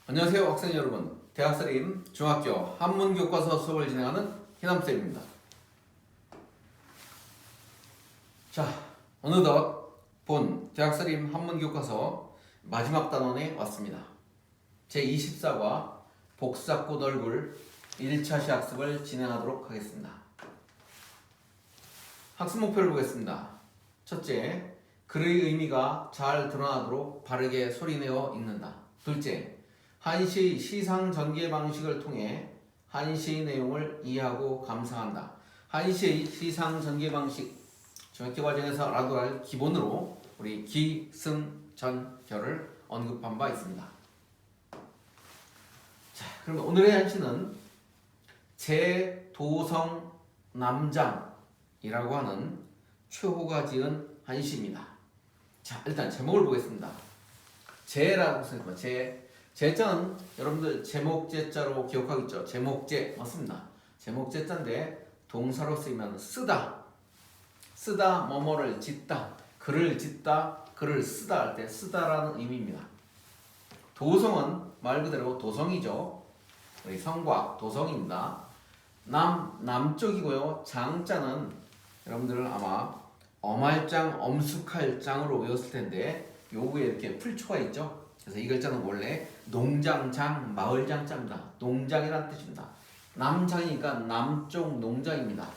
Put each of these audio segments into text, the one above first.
안녕하세요 학생 여러분, 대학살림 중학교 한문교과서 수업을 진행하는 희남쌤입니다. 자, 어느덧 본 대학살림 한문교과서 마지막 단원에 왔습니다. 제24과 복사꽃 얼굴 1차 시학습을 진행하도록 하겠습니다. 학습 목표를 보겠습니다. 첫째, 글의 의미가 잘 드러나도록 바르게 소리내어 읽는다. 둘째, 한시의 시상 전개 방식을 통해 한시의 내용을 이해하고 감상한다. 한시의 시상 전개 방식, 중학교 과정에서 알아둬야 기본으로 우리 기, 승, 전, 결을 언급한 바 있습니다. 자, 그럼 오늘의 한시는 제도성 남장이라고 하는 최호가 지은 한시입니다. 자, 일단 제목을 보겠습니다. 제라고 쓰니까 제자는 여러분들 제목제자로 기억하겠죠? 제목제 맞습니다. 제목제자인데 동사로 쓰이면 쓰다 뭐뭐를 짓다, 글을 쓰다 할 때 쓰다라는 의미입니다. 도성은 말 그대로 도성이죠. 우리 성곽 도성입니다. 남쪽이고요. 장자는 여러분들은 아마 어말장 엄숙할 장으로 외웠을 텐데 요구에 이렇게 풀초가 있죠. 그래서 이 글자는 원래 농장장, 마을장자입니다. 농장이라는 뜻입니다. 남장이니까 남쪽 농장입니다.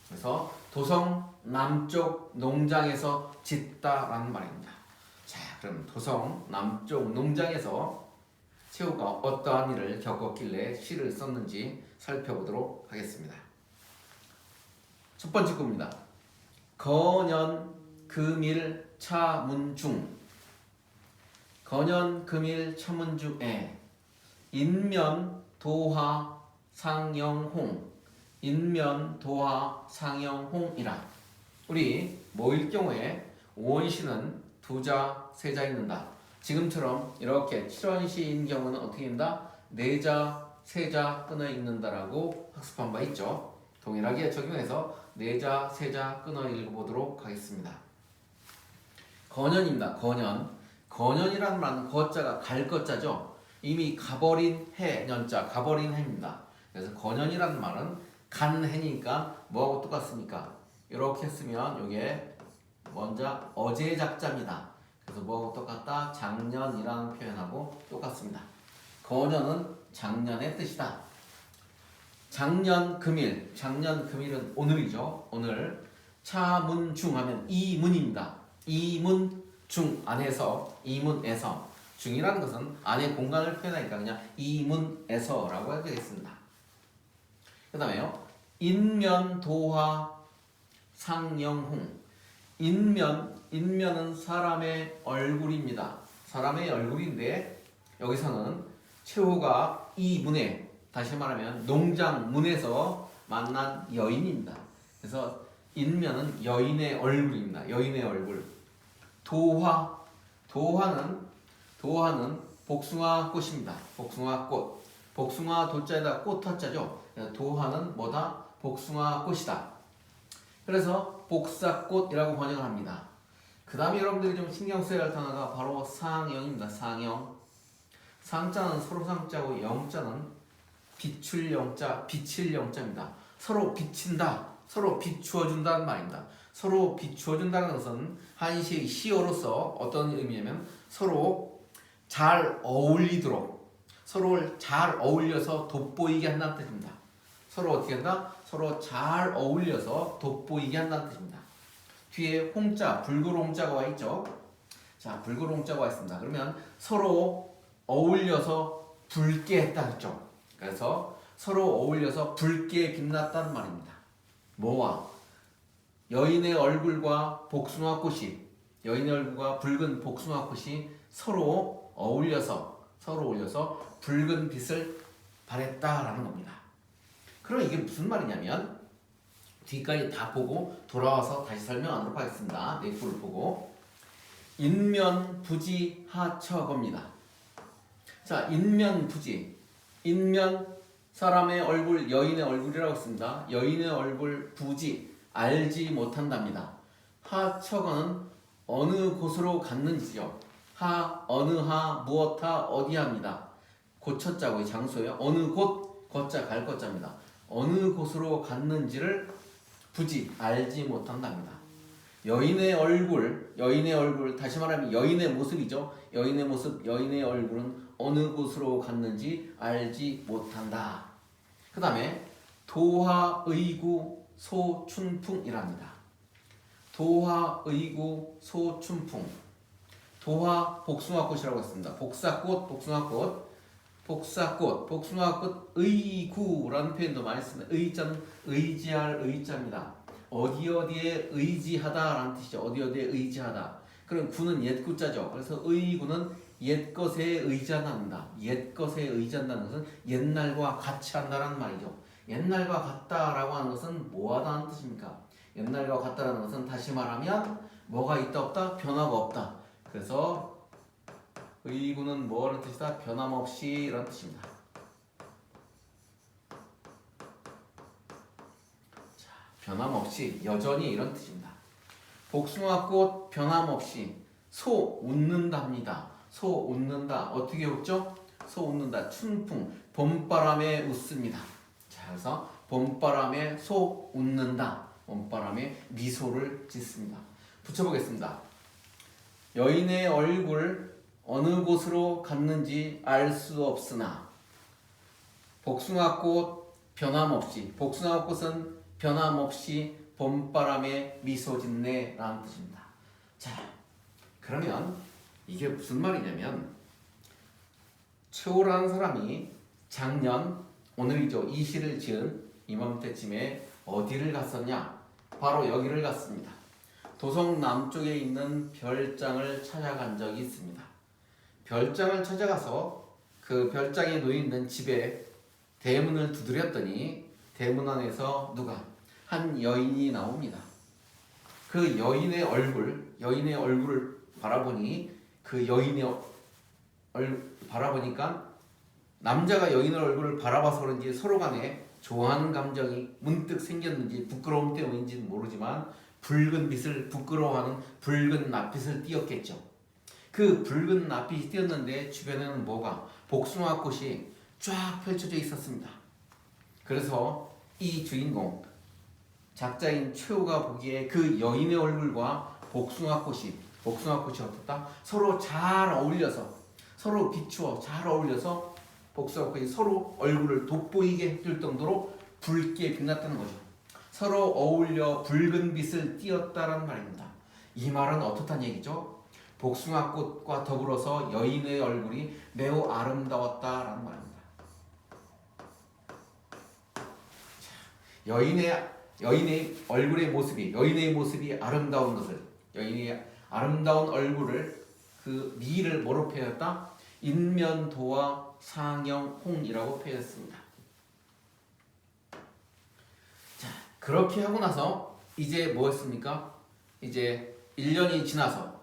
그래서 도성 남쪽 농장에서 짓다라는 말입니다. 자, 그럼 도성 남쪽 농장에서 최호가 어떠한 일을 겪었길래 시를 썼는지 살펴보도록 하겠습니다. 첫 번째 구입니다. 거년 금일 차문중, 거년 금일 차문중에 인면 도하 상영홍, 인면 도하 상영홍이라. 우리 모일 경우에 오원시는 두자 세자 읽는다. 지금처럼 이렇게 칠원시인 경우는 어떻게 읽는다? 네자 세자 끊어 읽는다라고 학습한 바 있죠. 동일하게 적용해서 네자 세자 끊어 읽어보도록 하겠습니다. 거년입니다. 거년이라는 말은 거자가 갈 거자죠. 이미 가버린 해, 년자, 가버린 해입니다. 그래서 거년이라는 말은 간 해니까 뭐하고 똑같습니까? 이렇게 쓰면 이게 먼저 어제 작자입니다. 그래서 뭐하고 똑같다? 작년이라는 표현하고 똑같습니다. 거년은 작년의 뜻이다. 작년 금일은 오늘이죠. 오늘 차문중 하면 이문입니다. 이문 중 안에서, 이문에서, 중이라는 것은 안의 공간을 표현하니까 그냥 이문에서라고 해야 되겠습니다. 그 다음에요, 인면도화 상영홍. 인면은 사람의 얼굴입니다. 사람의 얼굴인데 여기서는 최호가 이 문에, 다시 말하면 농장 문에서 만난 여인입니다. 그래서 인면은 여인의 얼굴입니다. 여인의 얼굴. 도화는 복숭아 꽃입니다. 복숭아 꽃. 복숭아 도자에다 꽃 타자죠. 도화는 뭐다? 복숭아 꽃이다. 그래서 복사꽃이라고 번역을 합니다. 그 다음에 여러분들이 좀 신경 써야 할 단어가 바로 상영입니다. 상영. 상자는 서로 상자고 영자는 비출 영자, 비칠 영자입니다. 서로 비친다, 서로 비추어준다는 말입니다. 서로 비추어준다는 것은 한시의 시어로서 어떤 의미냐면 서로 잘 어울리도록, 서로 잘 어울려서 돋보이게 한다는 뜻입니다. 서로 어떻게 한다? 서로 잘 어울려서 돋보이게 한다는 뜻입니다. 뒤에 홍자, 붉은 홍자가 와 있죠. 자, 붉은 홍자가 와 있습니다. 그러면 서로 어울려서 붉게 했다 했죠. 그래서 서로 어울려서 붉게 빛났다는 말입니다. 뭐와? 여인의 얼굴과 여인의 얼굴과 붉은 복숭아꽃이 서로 어울려서 붉은 빛을 발했다라는 겁니다. 그럼 이게 무슨 말이냐면 뒤까지 다 보고 돌아와서 다시 설명하도록 하겠습니다. 내부를 보고 인면부지 하처겁니다. 자, 인면부지, 인면 사람의 얼굴, 여인의 얼굴이라고 했습니다. 여인의 얼굴 부지, 알지 못한답니다. 하처거는 어느 곳으로 갔는지요. 하, 어느 하, 무엇 하, 어디 합니다. 고처자고 장소예요. 어느 곳 거자 갈 거자입니다. 어느 곳으로 갔는지를 굳이 알지 못한답니다. 여인의 얼굴 다시 말하면 여인의 모습이죠. 여인의 모습, 여인의 얼굴은 어느 곳으로 갔는지 알지 못한다. 그 다음에 도화의구 소춘풍이랍니다. 도화의구 소춘풍. 도화 복숭아꽃이라고 했습니다. 복숭아꽃, 의구라는 표현도 많이 씁니다. 의자는 의지할 의자입니다. 어디에 의지하다라는 뜻이죠. 어디에 의지하다. 그럼 구는 옛구자죠. 그래서 의구는 옛것에 의지한답니다. 옛것에 의지한다는 것은 옛날과 같이 한다는 말이죠. 옛날과 같다라고 하는 것은 뭐하다는 뜻입니까? 옛날과 같다라는 것은 다시 말하면 뭐가 있다 없다? 변화가 없다. 그래서 의구는 뭐라는 뜻이다? 변함없이 라는 뜻입니다. 자, 변함없이 여전히 이런 뜻입니다. 복숭아꽃 변함없이 소 웃는답니다. 소 웃는다. 어떻게 웃죠? 소 웃는다. 춘풍 봄바람에 웃습니다. 자, 그래서 봄바람에 소 웃는다. 봄바람에 미소를 짓습니다. 붙여보겠습니다. 여인의 얼굴 어느 곳으로 갔는지 알 수 없으나 복숭아꽃 변함없이 복숭아꽃은 변함없이 봄바람에 미소 짓네 라는 뜻입니다. 자, 그러면 이게 무슨 말이냐면 최호라는 사람이 작년 오늘이죠. 이 시를 지은 이맘때쯤에 어디를 갔었냐? 바로 여기를 갔습니다. 도성 남쪽에 있는 별장을 찾아간 적이 있습니다. 별장을 찾아가서 그 별장에 놓여있는 집에 대문을 두드렸더니 대문 안에서 누가? 한 여인이 나옵니다. 그 여인의 얼굴을 바라보니 그 여인의 바라보니까 남자가 여인의 얼굴을 바라봐서 그런지 서로 간에 좋아하는 감정이 문득 생겼는지 부끄러움 때문인지는 모르지만 붉은 빛을 부끄러워하는 붉은 낯빛을 띄었겠죠. 그 붉은 낯빛이 띄었는데 주변에는 뭐가? 복숭아꽃이 쫙 펼쳐져 있었습니다. 그래서 이 주인공 작자인 최호가 보기에 그 여인의 얼굴과 복숭아꽃이 어떻다? 서로 잘 어울려서 서로 비추어 잘 어울려서 복숭아꽃이 서로 얼굴을 돋보이게 해줄 정도로 붉게 빛났다는 거죠. 서로 어울려 붉은 빛을 띄었다는 말입니다. 이 말은 어떻다는 얘기죠? 복숭아꽃과 더불어서 여인의 얼굴이 매우 아름다웠다라는 말입니다. 여인의 얼굴의 모습이 여인의 모습이 아름다운 것을 여인의 아름다운 얼굴을 그 미를 뭐로 표현했다? 인면도화 상영홍이라고 표현했습니다. 자, 그렇게 하고 나서 이제 뭐했습니까? 이제 1년이 지나서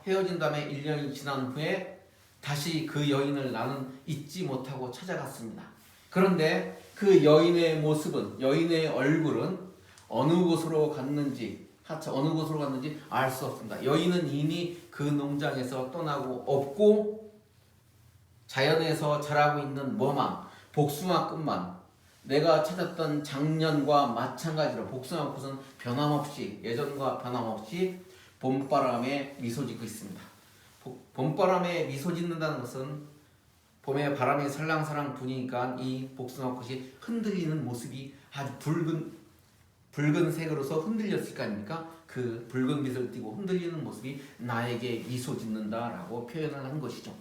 헤어진 다음에 1년이 지난 후에 다시 그 여인을 나는 잊지 못하고 찾아갔습니다. 그런데 그 여인의 모습은 여인의 얼굴은 어느 곳으로 갔는지 알 수 없습니다. 여인은 이미 그 농장에서 떠나고 없고 자연에서 자라고 있는 복숭아꽃만 내가 찾았던 작년과 마찬가지로 복숭아꽃은 예전과 변함없이 봄바람에 미소 짓고 있습니다. 봄바람에 미소 짓는다는 것은 봄에 바람이 살랑살랑 부니까 이 복숭아꽃이 흔들리는 모습이 아주 붉은 색으로서 흔들렸을 거 아닙니까? 그 붉은 빛을 띠고 흔들리는 모습이 나에게 미소 짓는다라고 표현을 한 것이죠.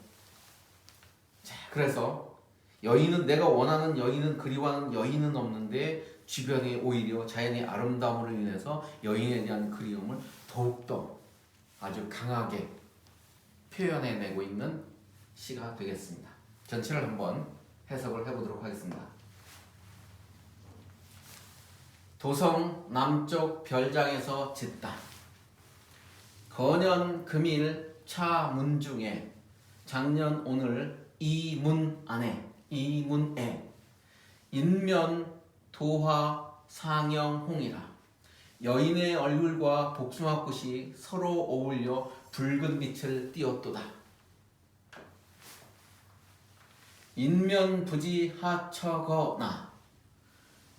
자, 그래서 내가 원하는 여인은 그리워하는 여인은 없는데 주변에 오히려 자연의 아름다움으로 인해서 여인에 대한 그리움을 더욱더 아주 강하게 표현해내고 있는 시가 되겠습니다. 전체를 한번 해석을 해보도록 하겠습니다. 도성 남쪽 별장에서 짓다. 거년 금일 차 문중에 작년 오늘 이문에 인면 도화 상영홍이라. 여인의 얼굴과 복숭아꽃이 서로 어울려 붉은 빛을 띄었도다. 인면부지 하처거나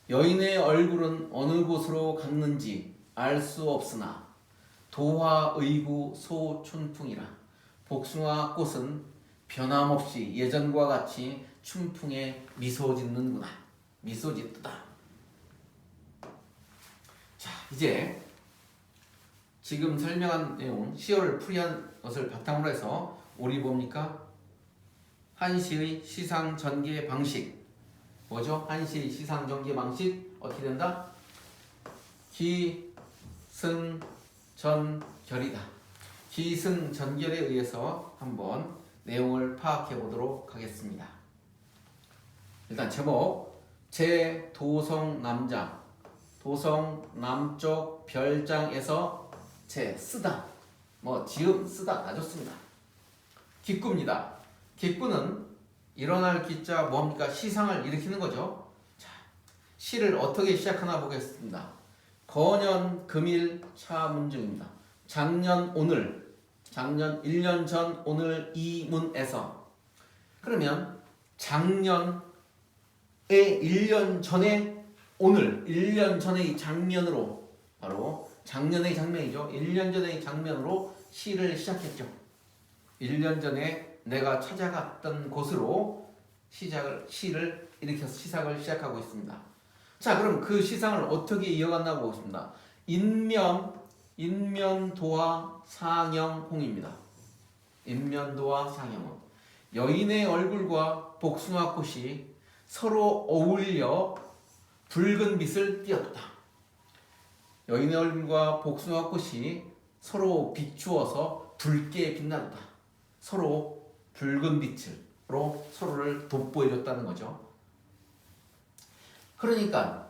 여인의 얼굴은 어느 곳으로 갔는지 알 수 없으나 도화의구 소춘풍이라 복숭아 꽃은 변함없이 예전과 같이 춘풍에 미소 짓는구나. 미소 짓다. 자, 이제 지금 설명한 내용 시어를 풀이한 것을 바탕으로 해서 우리 뭡니까? 한시의 시상 전개 방식 뭐죠? 한시의 시상 전개 방식 어떻게 된다? 기승전결이다. 기승전결에 의해서 한번 내용을 파악해 보도록 하겠습니다. 일단 제목 제 도성 남장 도성 남쪽 별장에서 제 쓰다 뭐 지음 쓰다 다 좋습니다. 기구입니다. 기구는 일어날 기자 뭡니까? 시상을 일으키는 거죠. 자, 시를 어떻게 시작하나 보겠습니다. 거년 금일 차문중입니다. 작년 오늘 작년 1년 전 오늘 이 문에서 그러면 작년에 1년 전에 오늘 1년 전의 장면으로 바로 작년의 장면이죠. 1년 전의 장면으로 시를 시작했죠. 1년 전에 내가 찾아갔던 곳으로 시를 일으켜서 시상을 시작하고 있습니다. 자, 그럼 그 시상을 어떻게 이어갔나 보겠습니다. 인면도화 상영홍입니다. 인면도화 상영홍. 여인의 얼굴과 복숭아꽃이 서로 어울려 붉은 빛을 띄었다. 여인의 얼굴과 복숭아꽃이 서로 비추어서 붉게 빛난다. 서로 붉은 빛으로 서로를 돋보여줬다는 거죠. 그러니까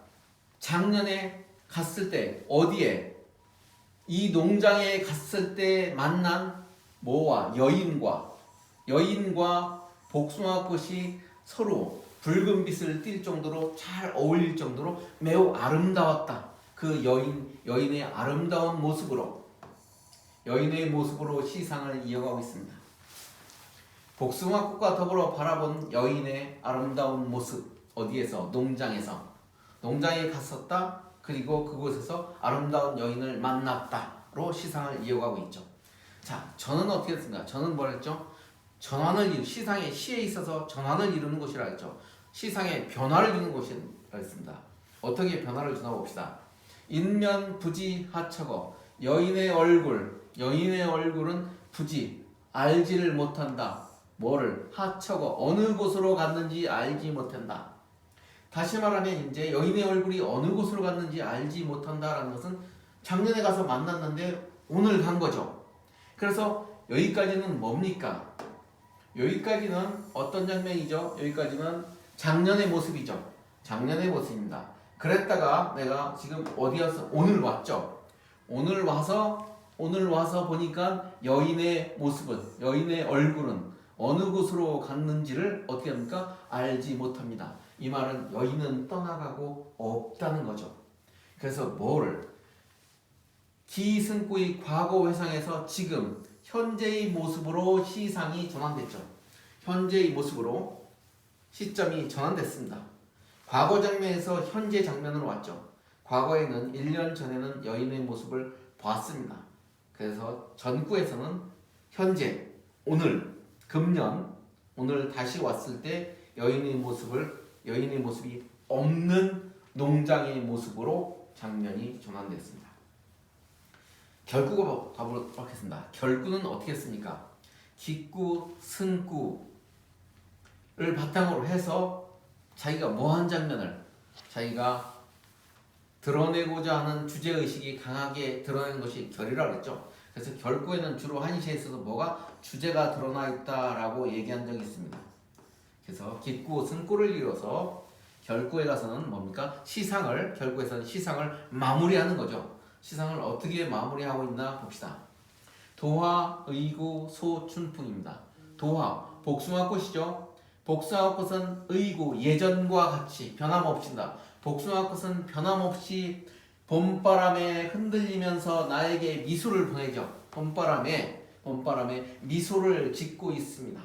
작년에 갔을 때 어디에 이 농장에 갔을 때 만난 뭐와 여인과 복숭아꽃이 서로 붉은 빛을 띌 정도로 잘 어울릴 정도로 매우 아름다웠다. 그 여인의 아름다운 모습으로 시상을 이어가고 있습니다. 복숭아꽃과 더불어 바라본 여인의 아름다운 모습 어디에서? 농장에 갔었다. 그리고 그곳에서 아름다운 여인을 만났다로 시상을 이어가고 있죠. 자, 전은 어떻게 됐습니까? 전은 뭘 했죠? 시상의 시에 있어서 전환을 이루는 곳이라 했죠. 시상에 변화를 주는 곳이라 했습니다. 어떻게 변화를 주나 봅시다. 인면 부지 하처거 여인의 얼굴은 부지 알지를 못한다. 뭐를? 하처거 어느 곳으로 갔는지 알지 못한다. 다시 말하면 이제 여인의 얼굴이 어느 곳으로 갔는지 알지 못한다라는 것은 작년에 가서 만났는데 오늘 간 거죠. 그래서 여기까지는 뭡니까? 여기까지는 어떤 장면이죠? 여기까지는 작년의 모습이죠. 작년의 모습입니다. 그랬다가 내가 지금 어디였어? 오늘 왔죠. 오늘 와서 보니까 여인의 얼굴은 어느 곳으로 갔는지를 어떻게 합니까? 알지 못합니다. 이 말은 여인은 떠나가고 없다는 거죠. 그래서 기승구의 과거 회상에서 지금 현재의 모습으로 시상이 전환됐죠. 현재의 모습으로 시점이 전환됐습니다. 과거 장면에서 현재 장면으로 왔죠. 과거에는 1년 전에는 여인의 모습을 봤습니다. 그래서 전구에서는 현재, 오늘, 금년, 오늘 다시 왔을 때 여인의 모습이 없는 농장의 모습으로 장면이 전환됐습니다. 결구가 가보도록 하겠습니다. 결구는 어떻게 했습니까? 기구, 승구를 바탕으로 해서 자기가 뭐한 장면을 자기가 드러내고자 하는 주제의식이 강하게 드러내는 것이 결이라고 했죠. 그래서 결구에는 주로 한시에 있어서 뭐가 주제가 드러나 있다라고 얘기한 적이 있습니다. 그래서 기구, 승구를 이뤄서 결구에 가서는 뭡니까? 결구에서는 시상을 마무리하는 거죠. 시상을 어떻게 마무리하고 있나 봅시다. 도화, 의구, 소춘풍입니다. 도화, 복숭아꽃이죠. 복숭아꽃은 의구, 예전과 같이 변함없이다. 복숭아꽃은 변함없이 봄바람에 흔들리면서 나에게 미소를 보내죠. 봄바람에 미소를 짓고 있습니다.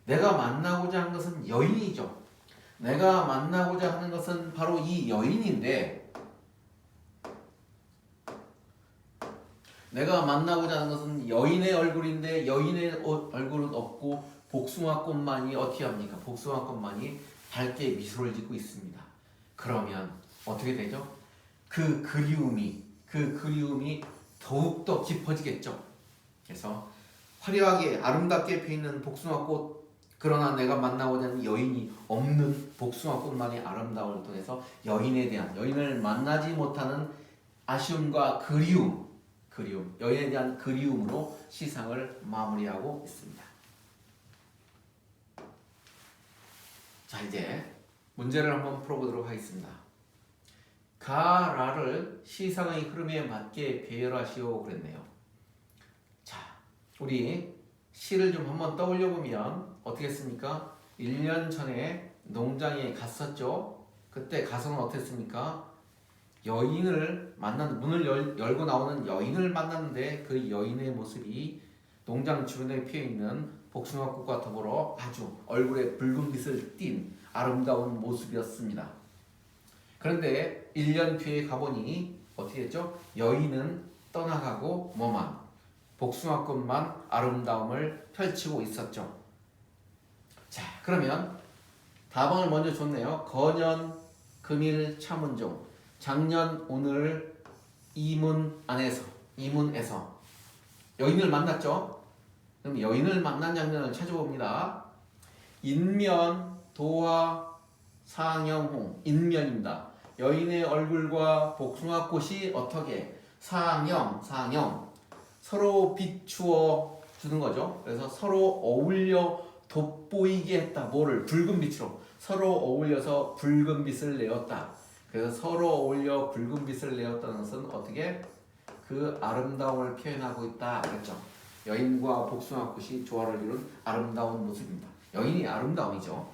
내가 만나고자 하는 것은 여인이죠. 내가 만나고자 하는 것은 바로 이 여인인데, 내가 만나고자 하는 것은 여인의 얼굴인데 여인의 얼굴은 없고 복숭아꽃만이 어떻게 합니까? 복숭아꽃만이 밝게 미소를 짓고 있습니다. 그러면 어떻게 되죠? 그 그리움이 더욱더 깊어지겠죠. 그래서 화려하게 아름답게 피어있는 복숭아꽃, 그러나 내가 만나고자 하는 여인이 없는 복숭아꽃만이 아름다움을 통해서 여인을 만나지 못하는 아쉬움과 그리움, 여인에 대한 그리움으로 시상을 마무리하고 있습니다. 자, 이제 문제를 한번 풀어보도록 하겠습니다. 가라를 시상의 흐름에 맞게 배열하시오 그랬네요. 자, 우리 시를 좀 한번 떠올려 보면 어떻게 했습니까? 1년 전에 농장에 갔었죠. 그때 가서는 어땠습니까? 여인을 만난, 문을 열고 나오는 여인을 만났는데 그 여인의 모습이 농장 주변에 피어있는 복숭아꽃과 더불어 아주 얼굴에 붉은빛을 띤 아름다운 모습이었습니다. 그런데 1년 뒤에 가보니 어떻게 했죠? 여인은 떠나가고 뭐만? 복숭아꽃만 아름다움을 펼치고 있었죠. 자, 그러면 답안을 먼저 줬네요. 거년, 금일, 차문종. 작년, 오늘, 이문에서 여인을 만났죠. 그럼 여인을 만난 장면을 찾아봅니다. 인면, 도화, 상영홍. 인면입니다. 여인의 얼굴과 복숭아꽃이 어떻게? 상영. 서로 비추어 주는 거죠. 그래서 서로 어울려 돋보이게 했다. 뭐를? 붉은 빛으로. 서로 어울려서 붉은 빛을 내었다. 그래서 서로 어울려 붉은 빛을 내었다는 것은 어떻게? 그 아름다움을 표현하고 있다 그랬죠. 여인과 복숭아꽃이 조화를 이룬 아름다운 모습입니다. 여인이 아름다움이죠.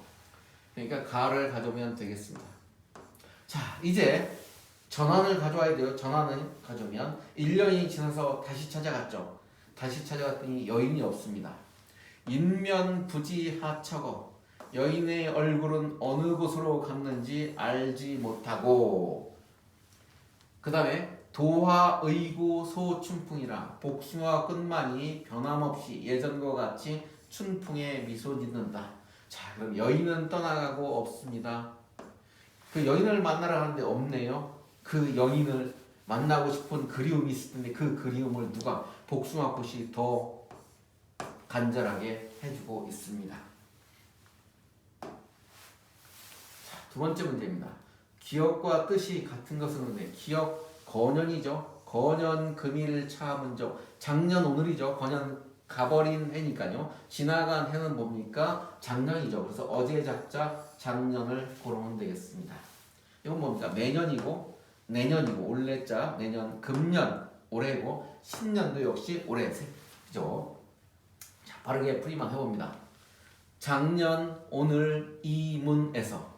그러니까 가를 가져오면 되겠습니다. 자, 이제 전환을 가져와야 돼요. 전환을 가져오면 1년이 지나서 다시 찾아갔죠. 다시 찾아갔더니 여인이 없습니다. 인면부지하처거. 여인의 얼굴은 어느 곳으로 갔는지 알지 못하고, 그 다음에 도화의구 소춘풍이라. 복숭아 끝만이 변함없이 예전과 같이 춘풍에 미소 짓는다. 자, 그럼 여인은 떠나가고 없습니다. 그 여인을 만나러 가는데 없네요. 그 여인을 만나고 싶은 그리움이 있을 텐데 그 그리움을 누가? 복숭아꽃이 더 간절하게 해주고 있습니다. 자, 두 번째 문제입니다. 기억과 뜻이 같은 것은 네, 기억 거년이죠. 거년 금일 차문정. 작년 오늘이죠. 거년 가버린 해니까요. 지나간 해는 뭡니까? 작년이죠. 그래서 어제 작자 작년을 고르면 되겠습니다. 이건 뭡니까? 매년이고 내년이고 올해자 내년 금년 올해고 신년도 역시 올해 그죠? 자, 빠르게 풀이만 해봅니다. 작년 오늘 이문에서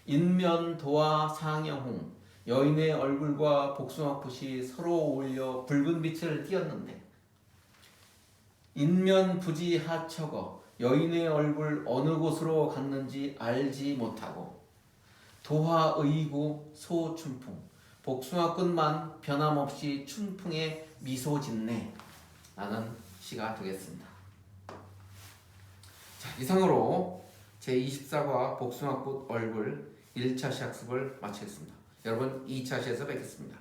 인면 도화 상영홍. 여인의 얼굴과 복숭아꽃이 서로 어울려 붉은 빛을 띄었는데, 인면부지하처거. 여인의 얼굴 어느 곳으로 갔는지 알지 못하고, 도화의구 소춘풍. 복숭아꽃만 변함없이 춘풍에 미소 짓네 라는 시가 되겠습니다. 자, 이상으로 제24과 복숭아꽃 얼굴 1차 시학습을 마치겠습니다. 여러분 2차 시에서 뵙겠습니다.